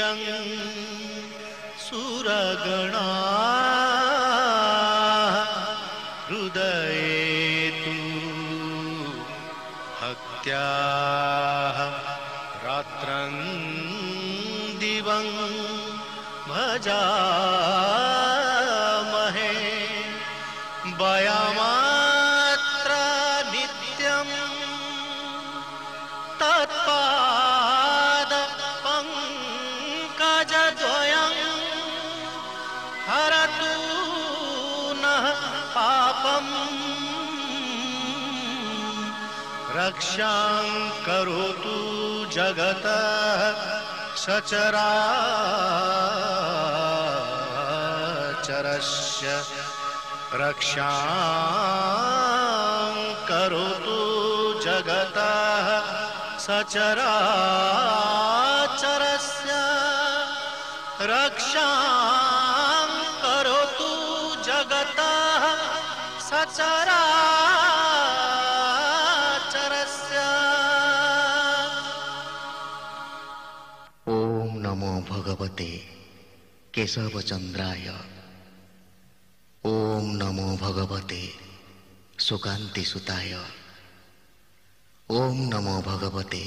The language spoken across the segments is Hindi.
नित्यं सुरगणा हृदये तु भक्त्याः रात्रं दिवं भजामहे वयमात्र नित्यं तत्पाद पंकजद्वयं हरतु नः पापम् रक्षां करोतु जगतः सचराचरस्य रक्षां करोतु जगतः सचराचरस्य रक्षां करोतु जगतः सचराचरस्य। ओम नमो भगवते केशवचंद्राय। ओम नमो भगवते सुकांतिसुताय। ओम नमो भगवते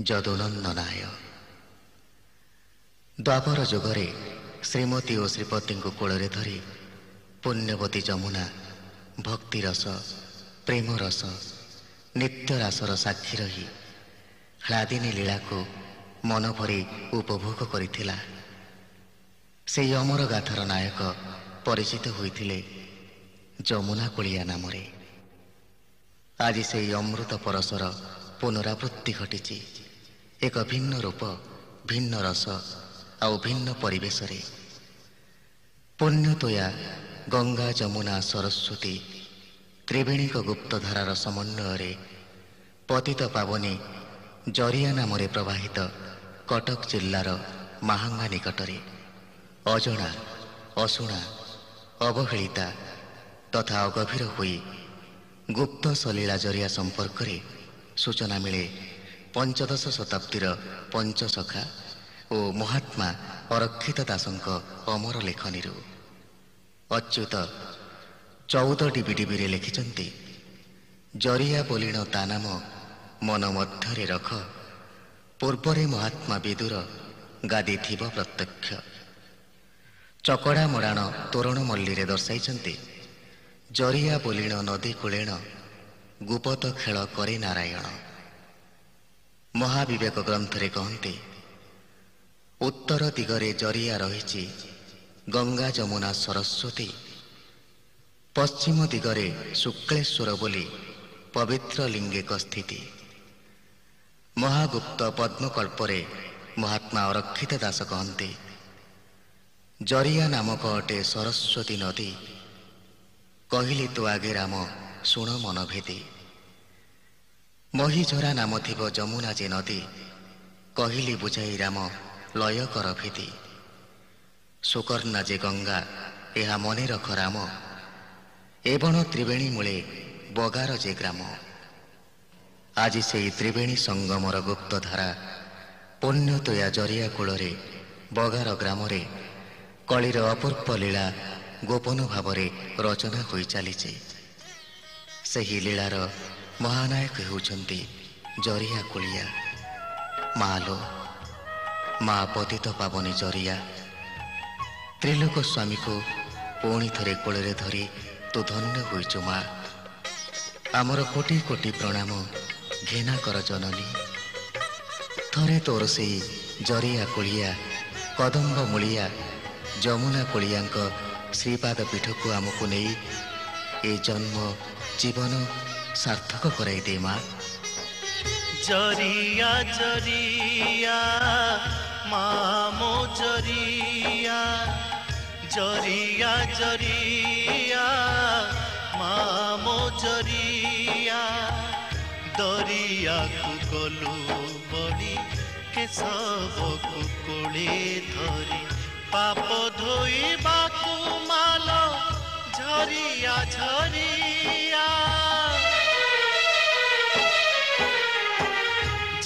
जदुनंदनाय। द्वापर जुगरे श्रीमती और श्रीपति को कोଳରେ धरी पुण्यवती जमुना भक्ति रस प्रेम रस नित्य रासर साक्षी रही ह्लादिनी लीला को मन भरी उपभोग करिथिला। से अमर गाथार नायक परिचित होइथिले जमुना कुलिया नामरे। आज से अमृत परसर पुनरावृत्ति घटी एक भिन्न रूप भिन्न रस आउ भिन्न परिवेश रे। पुण्यतोया गंगा जमुना सरस्वती त्रिवेणी गुप्त धारार समन्वय पतित पावनी जरिया नामरे प्रवाहित कटक जिल्लार महांगा निकटरे अजणा अशुणा अवहेलिता तथा अगभीर हुई गुप्त सलीला जरिया संपर्क रे सूचना मिले पंचदश शताब्दीर पंचसखा और महात्मा अरक्षित दासंक अमर लेखनी। अच्युत 14 डिबिडिबी लिखिछन्ति जरिया बोलिण ता नाम मन मध्यरे रख पूर्वरे महात्मा विदुर गादी थिब प्रत्यक्ष। चकड़ा मड़ाण तोरण मल्ली दर्शाई जरिया बोलिण नदी कूलेण गुपत खेल करे नारायण। महाविवेक ग्रंथरे कहते उत्तर दिगरे जरिया रही गंगा जमुना सरस्वती पश्चिम दिगरे शुक्लेश्वर बोली पवित्र लिंगिक स्थिति। महागुप्त पद्मकल्परे महात्मा अरक्षित दास कहते जरिया नामक अटे सरस्वती नदी कहली तो आगे राम शुण मन भेदी। महीझरा नाम थिब जमुना जे नदी कहली बुझाई राम लय कर भेदी। सुकर्णा जे गंगा यह मने रख राम एवं त्रिवेणी मूले बगार जे ग्राम। आज से त्रिवेणी संगमर गुप्त धारा पुण्यतोया जरिया कूଳରେ बगार ग्राम कलिर अपूर्व लीला गोपन भाव रचना हो चली। सही लीलार महानायक होउछन्ति जरिया कुलिया। मालो मा पतित पावनी जरिया त्रिलोक स्वामी को पुणी थरे कोଳରେ धरी तू धन्य होइछु मा। आमर कोटि कोटि प्रणाम घेना कर जननी। थरे तोर से जरिया कुलिया कदम्ब मूलिया जमुना कुलियांक श्रीपाद पीठ को आमको नहीं ए जन्म जीवन सार्थक कराई दे माँ। जरिया जरिया मामो जरिया जरिया जरिया मामो जरिया दरिया को गलु बड़ी के सब कोले धरी पाप धोइबा को मालो झरिया झरिया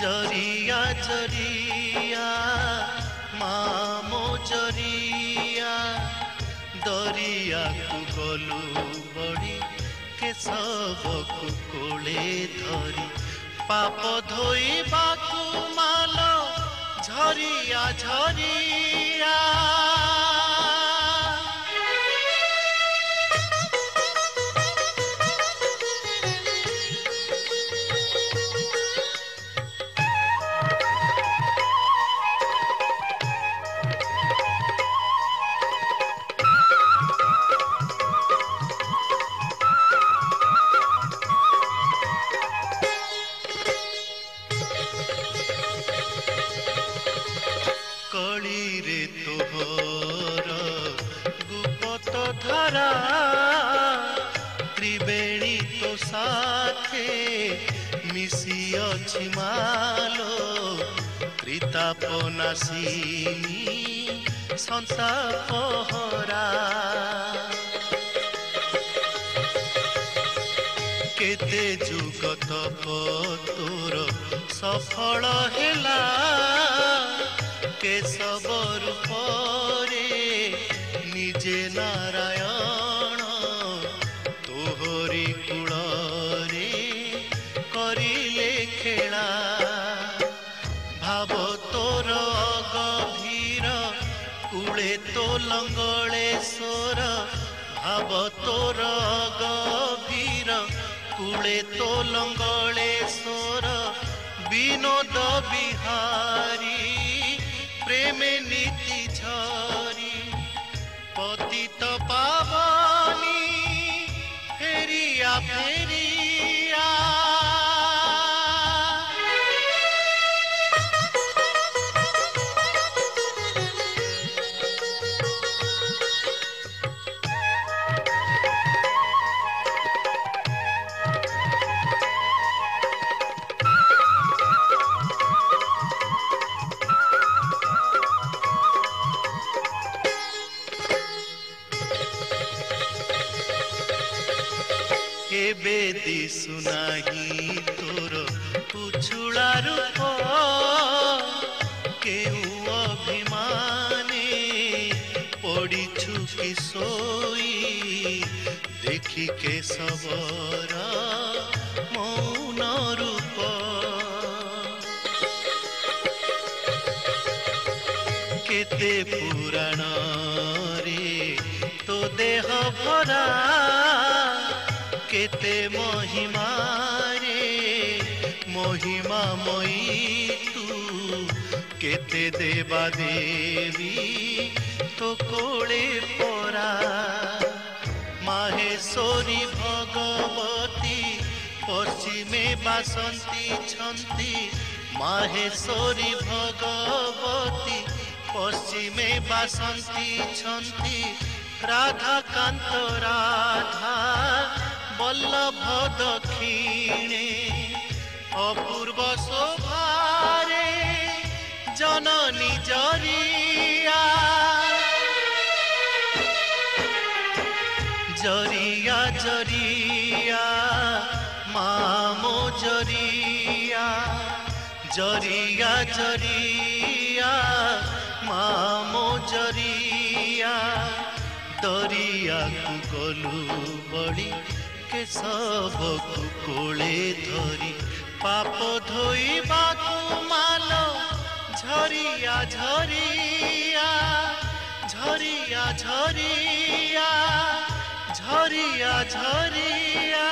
जरिया जरिया बड़ी केशवकु कोले धरी पाप धोइबाकु मालो झरिया झरिया कलिरे तोहर गुपत धारा त्रिवेणी तो साथे मिसी अछि मालो त्रिताप नासिनी संताप हरा केते जुगत तोर सफल हेला केशव रूपरे निजे नारायण तोहरी कूଳରେ करिले खेला भाव तोर गभीर कूळे तो लंगळेश्वर भाव तोर गभीर कूळे तो लंगळेश्वर विनोद बिहारी प्रेमे नीति झरी पतित पावनी फेरिया फेरिया एबे दिसुनाही तोर उछुला रूप केहू अभिमाने पड़ीछु कि सोई देखी केशवर मौन रूप केते पुराण रे तो देह भरा केते महिमा रे महिमामयी तू केते देवा देवी तो कोले परा माहेश्वरी भगवती पश्चिमे बासंती छंती माहेश्वरी भगवती पश्चिमे बासंती छंती राधा कांत राधा बल्लभ दक्षिणे अपूर्व शोभारे जननी जरिया जरिया जरिया मामो जरिया जरिया जरिया मामो जरिया दरिया को गलु बड़ी केशवकु कोले धरी पाप धोइबाकु मालो झरिया झरिया झरिया झरिया झरिया झरिया